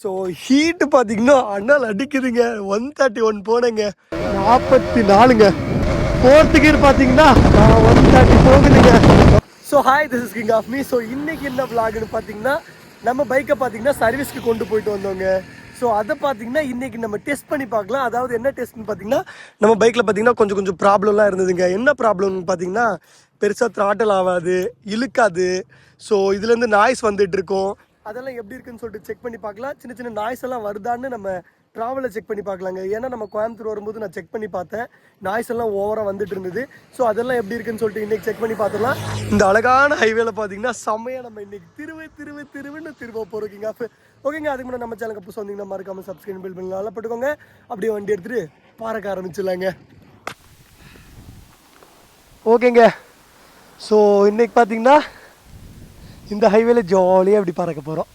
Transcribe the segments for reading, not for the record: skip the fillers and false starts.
So heat பார்த்தீங்கன்னா அண்ணால் அடிக்குதுங்க. 131 போனேங்க. 44ங்க. 4th gear பார்த்தீங்கன்னா 130 போகுதுங்க. So hi, this is king of me. So இன்னைக்கு என்ன விளாக்னு பார்த்தீங்கன்னா, நம்ம பைக்கை பார்த்தீங்கன்னா சர்வீஸ்க்கு கொண்டு போயிட்டு வந்தோங்க. ஸோ அதை பார்த்தீங்கன்னா இன்னைக்கு நம்ம டெஸ்ட் பண்ணி பார்க்கலாம். அதாவது என்ன டெஸ்ட்னு பார்த்தீங்கன்னா, நம்ம பைக்கில் பார்த்தீங்கன்னா கொஞ்சம் ப்ராப்ளம்லாம் இருந்ததுங்க. என்ன ப்ராப்ளம்னு பார்த்தீங்கன்னா, பெருசாக த்ராட்டல் ஆகாது, இழுக்காது. ஸோ இதுலேருந்து நாய்ஸ் வந்துட்டு இருக்கும். அதெல்லாம் எப்படி இருக்குன்னு சொல்லிட்டு செக் பண்ணி பார்க்கலாம். சின்ன சின்ன நாய்ஸ் எல்லாம் வருதான்னு நம்ம ட்ராவலில் செக் பண்ணி பார்க்கலாங்க. ஏன்னா நம்ம கோயம்புத்தூர் வரும்போது நான் செக் பண்ணி பார்த்தேன், நாய்ஸ் எல்லாம் ஓவராக வந்துட்டு இருந்தது. ஸோ அதெல்லாம் எப்படி இருக்குன்னு சொல்லிட்டு இன்னைக்கு செக் பண்ணி பார்த்துலாம். இந்த அழகான ஹைவேல பார்த்தீங்கன்னா செம்மையாக நம்ம இன்னைக்கு திருவுன்னு திரும்ப போகிறோங்க. ஓகேங்க, அதுக்கு முன்னாடி நம்ம சேனலுக்கு புதுசு வந்தீங்கன்னா மறக்காம சப்ஸ்கிரைப் பில் பண்ணி நல்லா போட்டுக்கோங்க. அப்படியே வண்டி எடுத்துட்டு பறக்க ஆரம்பிச்சிடலாங்க. ஓகேங்க, ஸோ இன்னைக்கு பார்த்தீங்கன்னா இந்த ஹைவேல ஜாலியாக அப்படி பறக்க போகிறோம்.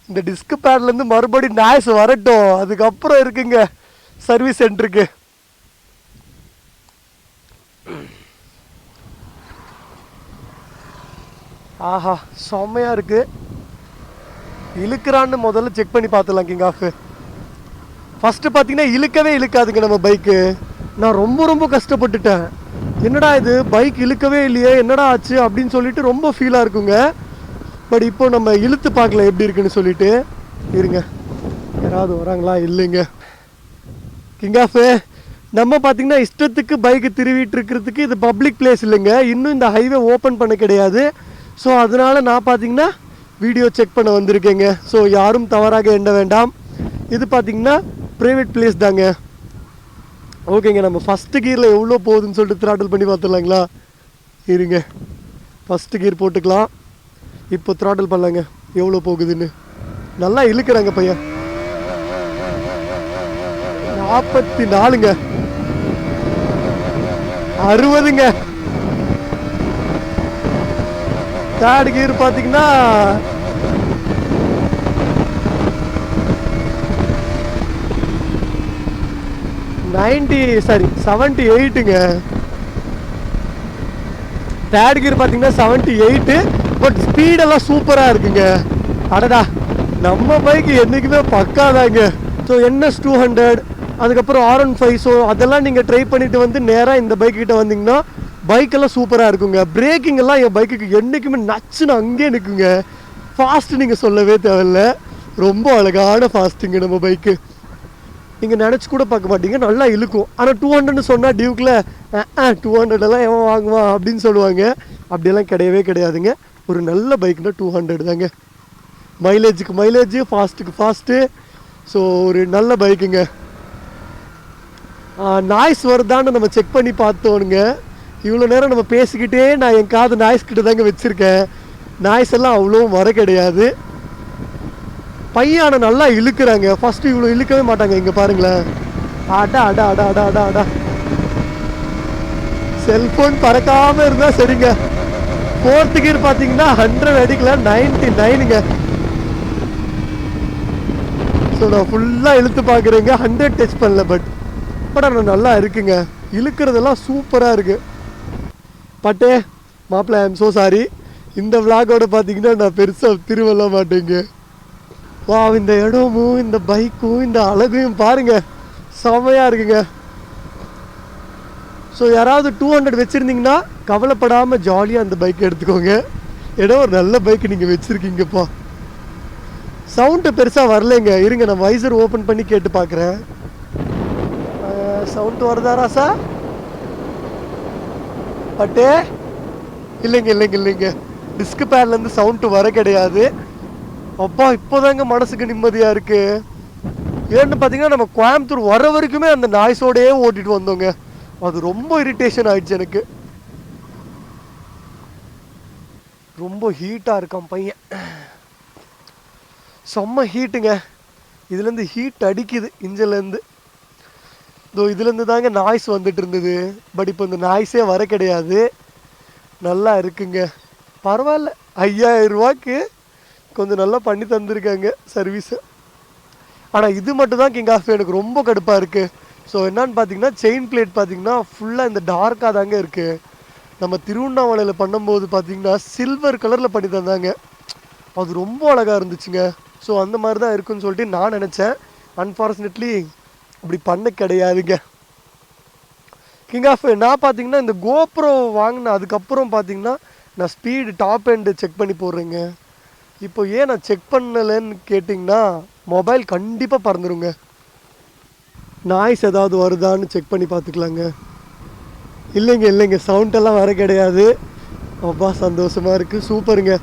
இந்த டிஸ்க் பேட்லேருந்து மறுபடியும் நாய்ஸ் வரட்டும், அதுக்கப்புறம் இருக்குங்க சர்வீஸ் சென்டருக்கு. ஆஹா, செம்மையாக இருக்குது. இழுக்கிறான்னு முதல்ல செக் பண்ணி பார்த்துலாம் கிங் ஆஃப். ஃபஸ்ட்டு பார்த்தீங்கன்னா இழுக்கவே இழுக்காதுங்க நம்ம பைக்கு. நான் ரொம்ப கஷ்டப்பட்டுட்டேன். என்னடா இது பைக் இழுக்கவே இல்லையே, என்னடா ஆச்சு அப்படின்னு சொல்லிட்டு ரொம்ப ஃபீலாக இருக்குங்க. பட் இப்போ நம்ம இழுத்து பார்க்கல எப்படி இருக்குன்னு சொல்லிட்டு. இருங்க, யாராவது வராங்களா? இல்லைங்க கிங் ஆஃப். நம்ம பார்த்தீங்கன்னா இஷ்டத்துக்கு பைக்கு திருவிட்டு இருக்கிறதுக்கு இது பப்ளிக் பிளேஸ் இல்லைங்க. இன்னும் இந்த ஹைவே ஓப்பன் பண்ண கிடையாது. ஸோ அதனால நான் பார்த்தீங்கன்னா வீடியோ செக் பண்ண வந்திருக்கேங்க. ஸோ யாரும் தவறாக எண்ண வேண்டாம். இது பார்த்தீங்கன்னா ப்ரைவேட் பிளேஸ் தாங்க. ஓகேங்க, நம்ம ஃபஸ்ட்டு கியரில் எவ்வளோ போகுதுன்னு சொல்லிட்டு த்ராட்டில் பண்ணி பார்த்துடலாங்களா? இருங்க, ஃபஸ்ட்டு கியர் போட்டுக்கலாம். இப்போ த்ராட்டில் பண்ணலாங்க எவ்வளோ போகுதுன்னு. நல்லா இழுக்கிறாங்க பையன். 44ங்க, 60ங்க. தேர்ட் கியர் பார்த்தீங்கன்னா 78ங்க. தேர்ட் கியர் பார்த்தீங்கன்னா 78. பட் ஸ்பீடெல்லாம் சூப்பராக இருக்குங்க. அடடா, நம்ம பைக்கு என்றைக்குமே பக்காதாங்க. ஸோ NS 200, அதுக்கப்புறம் R15. ஸோ அதெல்லாம் நீங்கள் ட்ரை பண்ணிவிட்டு வந்து நேராக இந்த பைக்கிட்ட வந்தீங்கன்னா பைக்கெல்லாம் சூப்பராக இருக்குங்க. பிரேக்கிங் எல்லாம் என் பைக்குக்கு என்றைக்குமே நச்சுன்னு அங்கேயே நிற்குங்க. ஃபாஸ்ட்டு நீங்கள் சொல்லவே தேவையில்லை, ரொம்ப அழகான ஃபாஸ்ட்டுங்க நம்ம பைக்கு. நீங்கள் நினச்சி கூட பார்க்க மாட்டீங்க, நல்லா இழுக்கும். ஆனால் 200ன்னு சொன்னால் டியூக்கில் 200 எல்லாம் எவன் வாங்குவான் அப்படின்னு சொல்லுவாங்க. அப்படியெல்லாம் கிடையவே கிடையாதுங்க. ஒரு நல்ல பைக்குனா 200 தாங்க. மைலேஜுக்கு மைலேஜ், ஃபாஸ்ட்டுக்கு ஃபாஸ்ட்டு. ஸோ ஒரு நல்ல பைக்குங்க. நாய்ஸ் வருதான்னு நம்ம செக் பண்ணி பார்த்தோனுங்க. இவ்வளோ நேரம் நம்ம பேசிக்கிட்டே நான் என் காது நாய்ஸ் கிட்ட தாங்க வச்சுருக்கேன். நாய்ஸ் எல்லாம் அவ்வளோ வர கிடையாது. பையனை நல்லா இழுக்கிறாங்க. ஃபஸ்ட்டு இவ்வளோ இழுக்கவே மாட்டாங்க. இங்கே பாருங்களேன். அடா செல்ஃபோன் பறக்காமல் இருந்தால் சரிங்க. 4th கியர் பார்த்தீங்கன்னா 100 அடிக்கல, 99ங்க. ஸோ நான் ஃபுல்லாக இழுத்து பார்க்குறேங்க. 100 டச் பண்ணல. பட் ஆனால் நல்லா இருக்குங்க. இழுக்கிறதெல்லாம் சூப்பராக இருக்குது. பட்டே மாப்பிள்ள, ஐ எம் ஸோ சாரி. இந்த விளாகோட பார்த்தீங்கன்னா நான் பெருசாக திருவல்ல மாட்டேங்க. வா, இந்த இடமும் இந்த பைக்கும் இந்த அழகையும் பாருங்க, செமையாக இருக்குங்க. ஸோ யாராவது 200 வச்சுருந்தீங்கன்னா கவலைப்படாமல் ஜாலியாக அந்த பைக்கை எடுத்துக்கோங்க. இடம் ஒரு நல்ல பைக்கு நீங்கள் வச்சுருக்கீங்கப்பா. சவுண்டு பெருசாக வரலைங்க. இருங்க, நான் வைசர் ஓப்பன் பண்ணி கேட்டு பார்க்குறேன். சவுண்டு வருதா ராசா? பட்டே இல்லைங்க. டிஸ்க் பேட்லேருந்து சவுண்டு வர கிடையாது. அப்பா, இப்போதாங்க மனசுக்கு நிம்மதியாக இருக்குது. ஏன்னு பார்த்தீங்கன்னா நம்ம கோயம்புத்தூர் வர வரைக்குமே அந்த நாய்ஸோடையே ஓட்டிட்டு வந்தோங்க. அது ரொம்ப இரிட்டேஷன் ஆயிடுச்சு எனக்கு. ரொம்ப ஹீட்டாக இருக்கான் பையன், செம்ம ஹீட்டுங்க. இதுலேருந்து ஹீட் அடிக்குது இன்ஜின்லேருந்து. இதோ இதுலேருந்து தாங்க நாய்ஸ் வந்துட்டு இருந்தது. பட் இப்போ இந்த நாய்ஸே வர கிடையாது. நல்லா இருக்குங்க, பரவாயில்ல. 5000 ரூபாய்க்கு கொஞ்சம் நல்லா பண்ணி தந்துருக்காங்க சர்வீஸு. ஆனால் இது மட்டும் தான் கிங் ஆஃப் எனக்கு ரொம்ப கடுப்பாக இருக்குது. ஸோ என்னான்னு பார்த்தீங்கன்னா, செயின் பிளேட் பார்த்தீங்கன்னா ஃபுல்லாக இந்த டார்க்காக தாங்க இருக்குது. நம்ம திருவண்ணாமலையில் பண்ணும்போது பார்த்தீங்கன்னா சில்வர் கலரில் பண்ணி தந்தாங்க. அது ரொம்ப அழகாக இருந்துச்சுங்க. ஸோ அந்த மாதிரி தான் இருக்குன்னு சொல்லிட்டு நான் நினச்சேன். அன்ஃபார்ச்சுனேட்லி அப்படி பண்ண கிடையாதுங்க. கிங் ஆஃப் நான் பார்த்தீங்கன்னா இந்த கோப்ரோ வாங்கின அதுக்கப்புறம் பார்த்தீங்கன்னா நான் ஸ்பீடு டாப் எண்டு செக் பண்ணி போடுறேங்க. இப்போ ஏன் நான் செக் பண்ணலைன்னு கேட்டிங்கன்னா மொபைல் கண்டிப்பாக பறந்துருங்க. நாய்ஸ் ஏதாவது வருதான்னு செக் பண்ணி பார்த்துக்கலாங்க. இல்லைங்க சவுண்டெல்லாம் வர கிடையாது. ரொம்ப சந்தோஷமாக இருக்குது, சூப்பருங்க.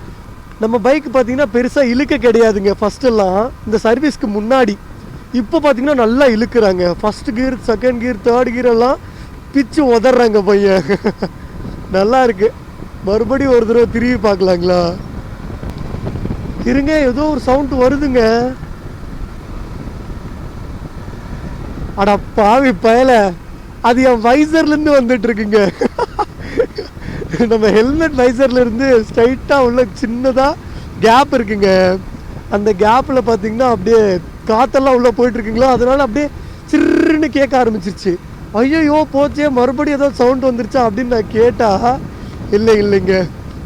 நம்ம பைக் பார்த்தீங்கன்னா பெருசாக இழுக்க கிடையாதுங்க ஃபஸ்ட்டெல்லாம் இந்த சர்வீஸ்க்கு முன்னாடி. இப்போ பார்த்தீங்கன்னா நல்லா இழுக்கிறாங்க. First gear, second gear, third gear எல்லாம் பிச்சு உதறாங்க பையன். நல்லா இருக்கு. மறுபடியும் ஒரு தடவை திரும்பி பார்க்கலாங்களா? இருங்க, ஏதோ ஒரு சவுண்ட் வருதுங்க. அட பாவி பயல, அது என் வைசர்லேருந்து வந்துட்டு இருக்குங்க. நம்ம ஹெல்மெட் வைசர்ல இருந்து ஸ்ட்ரைட்டாக உள்ள சின்னதாக கேப் இருக்குங்க. அந்த கேப்பில் பார்த்தீங்கன்னா அப்படியே காற்றெல்லாம் உள்ளே போயிட்டு இருக்குங்களா, அதனால அப்படியே சிறுன்னு கேட்க ஆரம்பிச்சிருச்சு. ஐயோ போச்சே, மறுபடியும் ஏதோ சவுண்ட் வந்துருச்சா அப்படின்னு நான் கேட்டால் இல்லைங்க,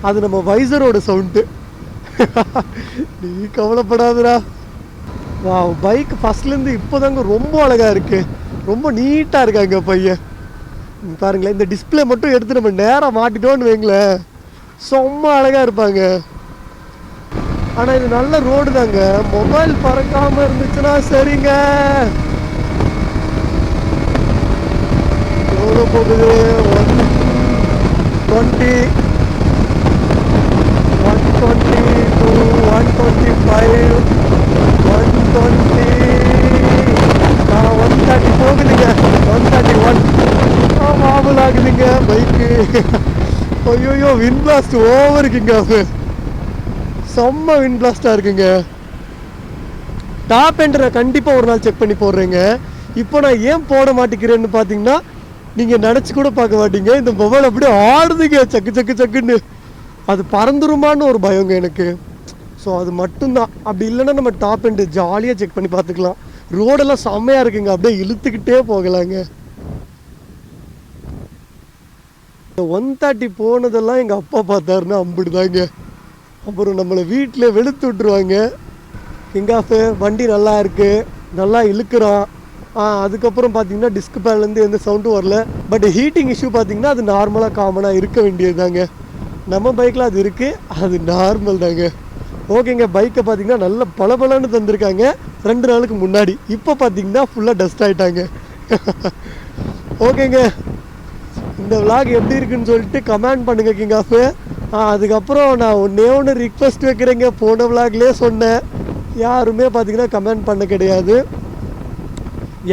அது நம்ம வைசரோட சவுண்டு. நீ கவலைப்படாதடா. வா, பைக் ஃபஸ்ட்லேருந்து இப்போதாங்க ரொம்ப அழகாக இருக்குது, ரொம்ப நீட்டாக இருக்காங்க பையன். பாருங்களேன், இந்த டிஸ்பிளே மட்டும் எடுத்து நம்ம நேராக மாட்டிட்டோன்னு வைங்களேன், செம்ம அழகாக இருப்பாங்க. ஆனால் இது நல்ல ரோடு தாங்க, மொபைல் பறக்காமல் இருந்துச்சுன்னா சரிங்க. எவ்வளோ போகுது? 120, 122, 125, 120, 130 போகுதுங்க, 131 மாமூல் ஆகுதுங்க பைக்கு. ஐயோ, விண்ட் பிளாஸ்ட் ஓவர் இருக்குங்க, செம்ம விண்ட் பிளாஸ்டாக இருக்குங்க. டாப் எண்ட் நான் கண்டிப்பாக ஒரு நாள் செக் பண்ணி போடுறேங்க. இப்போ நான் ஏன் போட மாட்டேங்கிறேன்னு பார்த்தீங்கன்னா நீங்கள் நினச்சி கூட பார்க்க மாட்டீங்க, இந்த மொபைல் அப்படியே ஆடுதுங்க சக்குன்னு. அது பறந்துருமான்னு ஒரு பயங்க எனக்கு. ஸோ அது மட்டும்தான். அப்படி இல்லைன்னா நம்ம டாப் எண்டு ஜாலியாக செக் பண்ணி பார்த்துக்கலாம். ரோடெல்லாம் செம்மையாக இருக்குங்க, அப்படியே இழுத்துக்கிட்டே போகலாங்க. 130 போனதெல்லாம் எங்கள் அப்பா பார்த்தாருன்னா அம்பிடுதாங்க. அப்புறம் நம்மளை வீட்டில் வெளுத்து விட்டுருவாங்க. எங்காஃபு வண்டி நல்லா இருக்குது, நல்லா இழுக்கிறான். அதுக்கப்புறம் பார்த்தீங்கன்னா டிஸ்க் பேட்லேருந்து எந்த சவுண்டும் வரல. பட் ஹீட்டிங் இஷ்யூ பார்த்தீங்கன்னா அது நார்மலாக காமனாக இருக்க வேண்டியது தாங்க. நம்ம பைக்கில் அது இருக்குது, அது நார்மல் தாங்க. ஓகேங்க, பைக்கை பார்த்தீங்கன்னா நல்ல பளபளன்னு தந்திருக்காங்க 2 நாளுக்கு முன்னாடி. இப்போ பார்த்தீங்கன்னா ஃபுல்லாக டஸ்ட் ஆகிட்டாங்க. ஓகேங்க, இந்த விளாக் எப்படி இருக்குன்னு சொல்லிட்டு கமெண்ட் பண்ணுங்க கிங் ஆஃப். அதுக்கப்புறம் நான் ஒன்று ரிக்வெஸ்ட் வைக்கிறேங்க. போன விளாக்லேயே சொன்னேன், யாருமே பார்த்தீங்கன்னா கமெண்ட் பண்ண கிடையாது.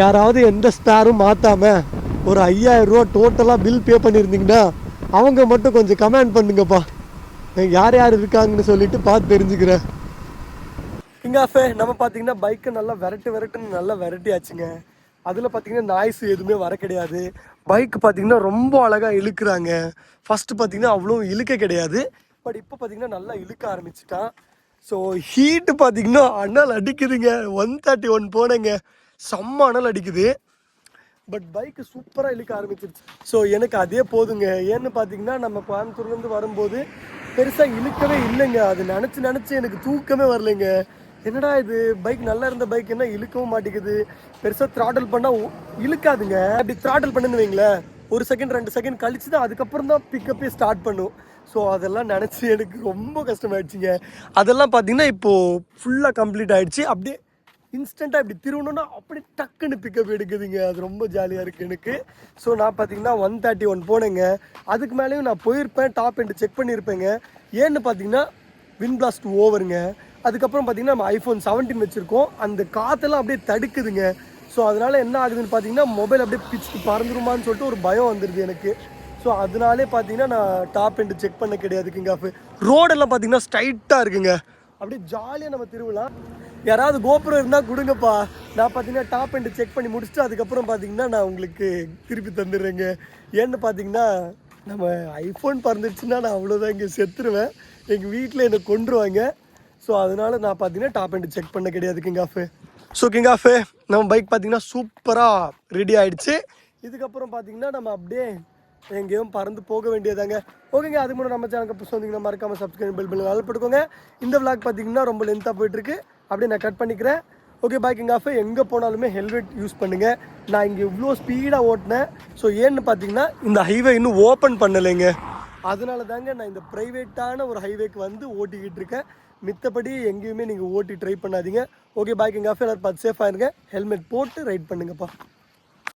யாராவது எந்த ஸ்பேரும் மாற்றாமல் ஒரு 5000 ரூபா டோட்டலாக பில் பே பண்ணியிருந்தீங்கன்னா அவங்க மட்டும் கொஞ்சம் கமெண்ட் பண்ணுங்கப்பா, யார் இருக்காங்கன்னு சொல்லிட்டு பார்த்து தெரிஞ்சுக்கிறேன். கிங் ஆஃப் நம்ம பார்த்தீங்கன்னா பைக்கை நல்லா விரட்டுன்னு நல்லா விரட்டியாச்சுங்க. அதில் பார்த்தீங்கன்னா நாய்ஸ் எதுவுமே வர கிடையாது. பைக் பார்த்தீங்கன்னா ரொம்ப அழகாக இழுக்கிறாங்க. ஃபஸ்ட்டு பார்த்தீங்கன்னா அவ்வளோ இழுக்க கிடையாது, பட் இப்போ பார்த்தீங்கன்னா நல்லா இழுக்க ஆரம்பிச்சிட்டான். ஸோ ஹீட்டு பார்த்தீங்கன்னா அனல் அடிக்குதுங்க. 131 போனேங்க, செம்ம அனல் அடிக்குது. பட் பைக்கு சூப்பராக இழுக்க ஆரம்பிச்சிருச்சு. ஸோ எனக்கு அதே போதுங்க. ஏன்னு பார்த்தீங்கன்னா நம்ம கோயம்புத்தூர்லேருந்து வரும்போது பெருசாக இழுக்கவே இல்லைங்க. அது நினச்சி எனக்கு தூக்கமே வரலைங்க. என்னடா இது, பைக் நல்லா இருந்த பைக் என்ன இழுக்கவும் மாட்டேங்குது. பெருசாக த்ராட்டில் பண்ணால் இழுக்காதுங்க. அப்படி த்ராட்டில் பண்ணுன்னு வைங்களேன், 1 செகண்ட் 2 செகண்ட் கழிச்சு தான் அதுக்கப்புறம் தான் பிக்கப்பே ஸ்டார்ட் பண்ணும். ஸோ அதெல்லாம் நினச்சி எனக்கு ரொம்ப கஷ்டமாயிடுச்சுங்க. அதெல்லாம் பார்த்தீங்கன்னா இப்போது ஃபுல்லாக கம்ப்ளீட் ஆகிடுச்சு. அப்படியே இன்ஸ்டண்ட்டாக இப்படி திருவணுன்னா அப்படி டக்குன்னு பிக்கப் எடுக்குதுங்க. அது ரொம்ப ஜாலியாக இருக்குது எனக்கு. ஸோ நான் பார்த்தீங்கன்னா 131 போனேங்க. அதுக்கு மேலேயும் நான் போயிருப்பேன், டாப் எண்டு செக் பண்ணியிருப்பேங்க. ஏன்னு பார்த்தீங்கன்னா விண்ட் பிளாஸ்ட் ஓவருங்க. அதுக்கப்புறம் பார்த்தீங்கன்னா நம்ம iPhone 17 வச்சுருக்கோம், அந்த காற்றெல்லாம் அப்படியே தடுக்குதுங்க. ஸோ அதனால் என்ன ஆகுதுன்னு பார்த்தீங்கன்னா மொபைல் அப்படியே பிச்சுக்கு பறந்துருமான்னு சொல்லிட்டு ஒரு பயம் வந்துடுது எனக்கு. ஸோ அதனாலே பார்த்தீங்கன்னா நான் டாப் எண்டு செக் பண்ண கிடையாது கிங் ஆஃப். ரோடெல்லாம் பார்த்தீங்கன்னா ஸ்ட்ரைட்டாக இருக்குங்க, அப்படியே ஜாலியாக நம்ம திருவிழா. யாராவது கோபுரம் இருந்தால் கொடுங்கப்பா, நான் பார்த்தீங்கன்னா டாப் எண்டு செக் பண்ணி முடிச்சுட்டு அதுக்கப்புறம் பார்த்தீங்கன்னா நான் உங்களுக்கு திருப்பி தந்துடுறேங்க. ஏன்னு பார்த்தீங்கன்னா நம்ம ஐஃபோன் பறந்துடுச்சுன்னா நான் அவ்வளோதான் இங்கே செத்துருவேன், எங்கள் வீட்டில் என்னை கொண்டுருவாங்க. ஸோ அதனால் நான் பார்த்தீங்கன்னா டாப் எண்டு செக் பண்ண கிடையாது king of. So king of நம்ம பைக் பார்த்தீங்கன்னா சூப்பராக ரெடி ஆகிடுச்சு. இதுக்கப்புறம் பார்த்தீங்கன்னா நம்ம அப்படியே எங்கேயும் பறந்து போக வேண்டியதாங்க. ஓகேங்க, அதுக்கு முன்னாடி நம்ம சேனலுக்கு புதுசு வந்தீங்கன்னா மறக்காமல் சப்ஸ்கிரைப் பெல் பண்ணி ஆல் போட்டுக்கோங்க. இந்த விளாக் பார்த்தீங்கன்னா ரொம்ப லென்த்தாக போயிட்டுருக்கு. அப்படியே நான் கட் பண்ணிக்கிறேன். Okay bye king of. எங்கே போனாலுமே ஹெல்மெட் யூஸ் பண்ணுங்கள். நான் இங்கே இவ்வளோ ஸ்பீடாக ஓட்டினேன். ஸோ ஏன்னு பார்த்தீங்கன்னா இந்த ஹைவே இன்னும் ஓப்பன் பண்ணலைங்க. அதனால தாங்க நான் இந்த ப்ரைவேட்டான ஒரு ஹைவேக்கு வந்து ஓட்டிக்கிட்டு இருக்கேன். மித்தபடி எங்கேயுமே நீங்கள் ஓட்டி ட்ரை பண்ணாதீங்க. Okay bye king of. எல்லாரும் பார்த்து சேஃபாக இருங்க. ஹெல்மெட் போட்டு ரைட் பண்ணுங்கப்பா.